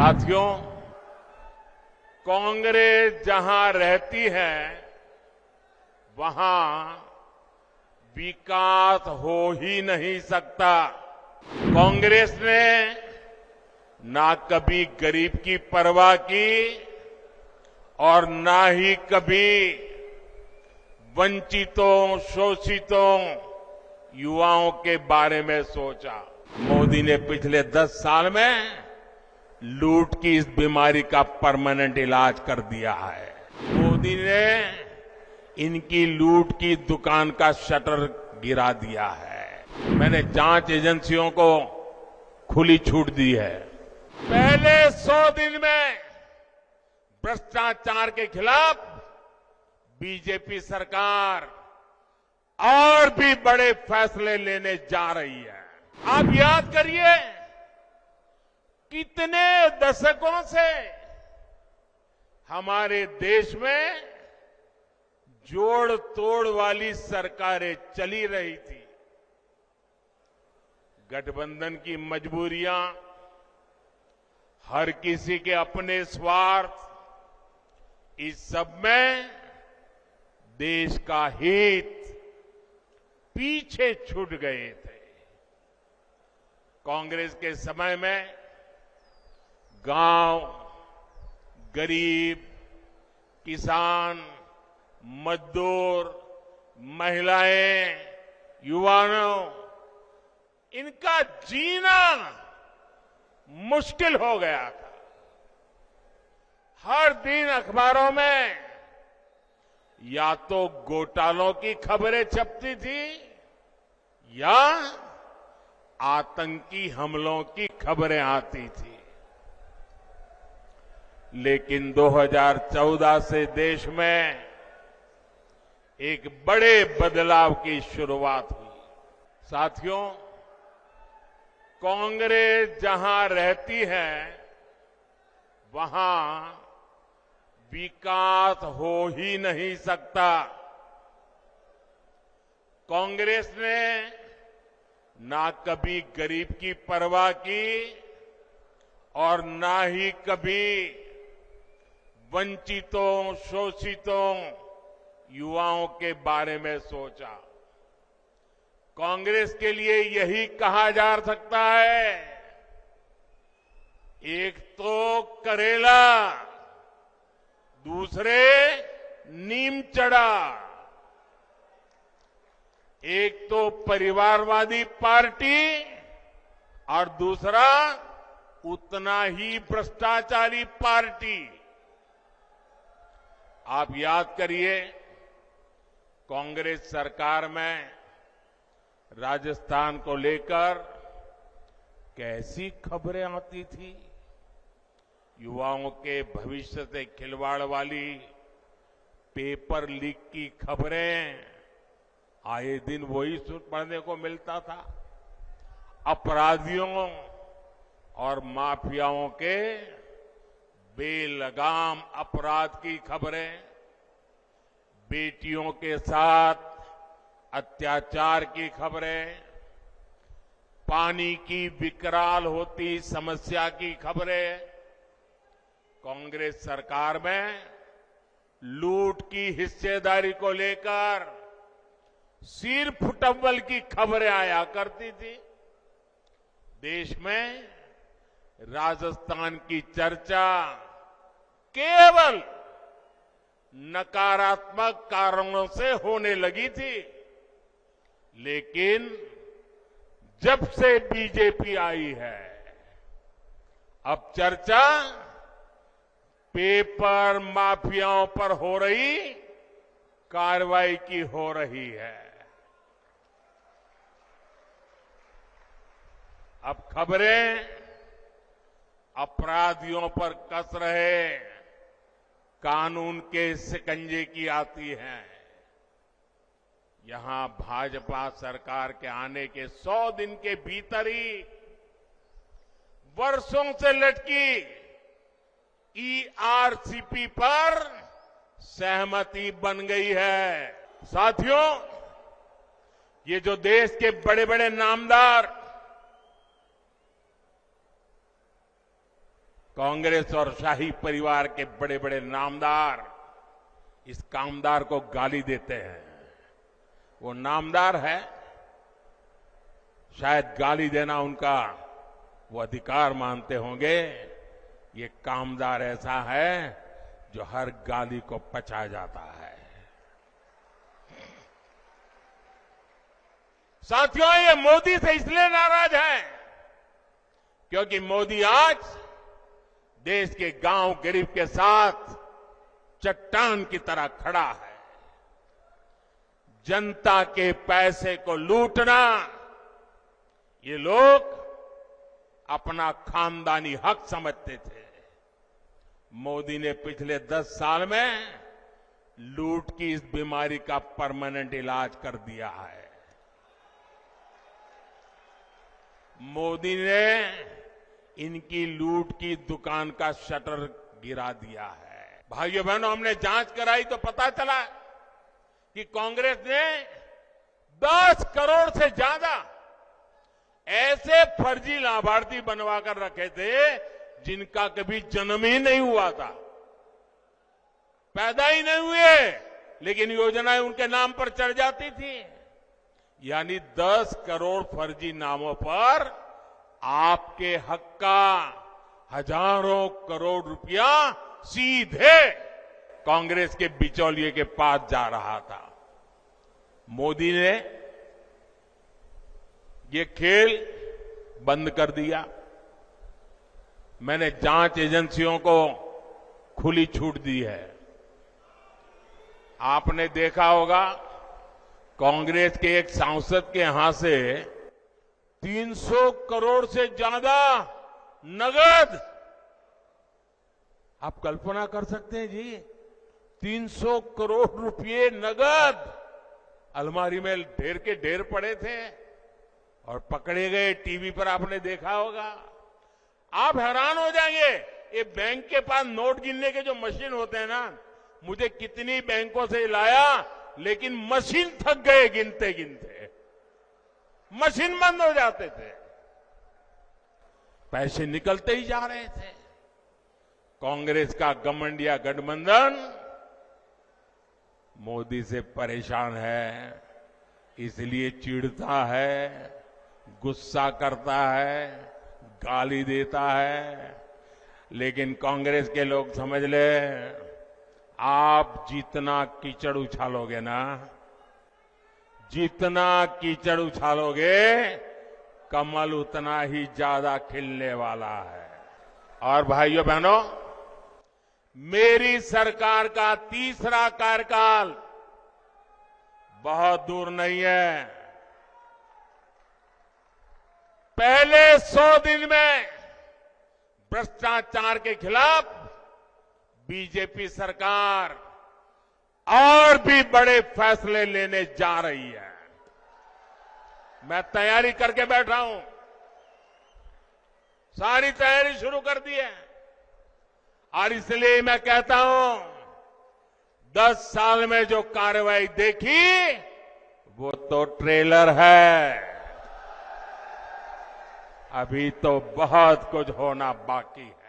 साथियों, कांग्रेस जहां रहती है वहां विकास हो ही नहीं सकता। कांग्रेस ने ना कभी गरीब की परवाह की और ना ही कभी वंचितों, शोषितों, युवाओं के बारे में सोचा। मोदी ने पिछले 10 साल में लूट की इस बीमारी का परमानेंट इलाज कर दिया है। मोदी ने इनकी लूट की दुकान का शटर गिरा दिया है। मैंने जांच एजेंसियों को खुली छूट दी है। पहले 100 दिन में भ्रष्टाचार के खिलाफ बीजेपी सरकार और भी बड़े फैसले लेने जा रही है। आप याद करिए, कितने दशकों से हमारे देश में जोड़ तोड़ वाली सरकारें चली रही थी। गठबंधन की मजबूरियां, हर किसी के अपने स्वार्थ, इस सब में देश का हित पीछे छूट गए थे। कांग्रेस के समय में गांव, गरीब, किसान, मजदूर, महिलाएं, युवाओं, इनका जीना मुश्किल हो गया था। हर दिन अखबारों में या तो घोटालों की खबरें छपती थी या आतंकी हमलों की खबरें आती थी। लेकिन 2014 से देश में एक बड़े बदलाव की शुरुआत हुई। साथियों, कांग्रेस जहां रहती है वहां विकास हो ही नहीं सकता। कांग्रेस ने ना कभी गरीब की परवाह की और ना ही कभी वंचितों, शोषितों, युवाओं के बारे में सोचा। कांग्रेस के लिए यही कहा जा सकता है, एक तो करेला, दूसरे नीम चढ़ा। एक तो परिवारवादी पार्टी और दूसरा उतना ही भ्रष्टाचारी पार्टी। आप याद करिए, कांग्रेस सरकार में राजस्थान को लेकर कैसी खबरें आती थी। युवाओं के भविष्य से खिलवाड़ वाली पेपर लीक की खबरें आए दिन वही पढ़ने को मिलता था। अपराधियों और माफियाओं के बेलगाम अपराध की खबरें, बेटियों के साथ अत्याचार की खबरें, पानी की विकराल होती समस्या की खबरें, कांग्रेस सरकार में लूट की हिस्सेदारी को लेकर सिर फुटव्वल की खबरें आया करती थी। देश में राजस्थान की चर्चा केवल नकारात्मक कारणों से होने लगी थी। लेकिन जब से बीजेपी आई है, अब चर्चा पेपर माफियाओं पर हो रही कार्रवाई की हो रही है। अब खबरें अपराधियों पर कस रहे कानून के शिकंजे की आती हैं। यहां भाजपा सरकार के आने के 100 दिन के भीतर ही वर्षों से लटकी ईआरसीपी पर सहमति बन गई है। साथियों, ये जो देश के बड़े बड़े नामदार कांग्रेस और शाही परिवार के बड़े बड़े नामदार इस कामदार को गाली देते हैं। वो नामदार है, शायद गाली देना उनका वो अधिकार मानते होंगे। ये कामदार ऐसा है जो हर गाली को पचा जाता है। साथियों, ये मोदी से इसलिए नाराज है क्योंकि मोदी आज देश के गांव गरीब के साथ चट्टान की तरह खड़ा है। जनता के पैसे को लूटना ये लोग अपना खानदानी हक समझते थे। मोदी ने पिछले 10 साल में लूट की इस बीमारी का परमानेंट इलाज कर दिया है। मोदी ने इनकी लूट की दुकान का शटर गिरा दिया है। भाइयों बहनों, हमने जांच कराई तो पता चला कि कांग्रेस ने 10 करोड़ से ज्यादा ऐसे फर्जी लाभार्थी बनवा कर रखे थे जिनका कभी जन्म ही नहीं हुआ था, पैदा ही नहीं हुए, लेकिन योजनाएं उनके नाम पर चढ़ जाती थी। यानी 10 करोड़ फर्जी नामों पर आपके हक का हजारों करोड़ रुपया सीधे कांग्रेस के बिचौलिए के पास जा रहा था। मोदी ने ये खेल बंद कर दिया। मैंने जांच एजेंसियों को खुली छूट दी है। आपने देखा होगा कांग्रेस के एक सांसद के यहां से 300 करोड़ से ज्यादा नगद, आप कल्पना कर सकते हैं जी, 300 करोड़ रुपए नगद अलमारी में ढेर के ढेर पड़े थे और पकड़े गए। टीवी पर आपने देखा होगा। आप हैरान हो जाएंगे, ये बैंक के पास नोट गिनने के जो मशीन होते हैं ना, मुझे कितनी बैंकों से लाया, लेकिन मशीन थक गए गिनते गिनते, मशीन बंद हो जाते थे, पैसे निकलते ही जा रहे थे। कांग्रेस का घमंडिया गठबंधन मोदी से परेशान है, इसलिए चिढ़ता है, गुस्सा करता है, गाली देता है। लेकिन कांग्रेस के लोग समझ ले, आप जितना कीचड़ उछालोगे ना, जितना कीचड़ उछालोगे, कमल उतना ही ज्यादा खिलने वाला है। और भाइयों बहनों, मेरी सरकार का तीसरा कार्यकाल बहुत दूर नहीं है। पहले 100 दिन में भ्रष्टाचार के खिलाफ बीजेपी सरकार और भी बड़े फैसले लेने जा रही है। मैं तैयारी करके बैठा हूं, सारी तैयारी शुरू कर दी है। और इसलिए मैं कहता हूं, 10 साल में जो कार्रवाई देखी वो तो ट्रेलर है, अभी तो बहुत कुछ होना बाकी है।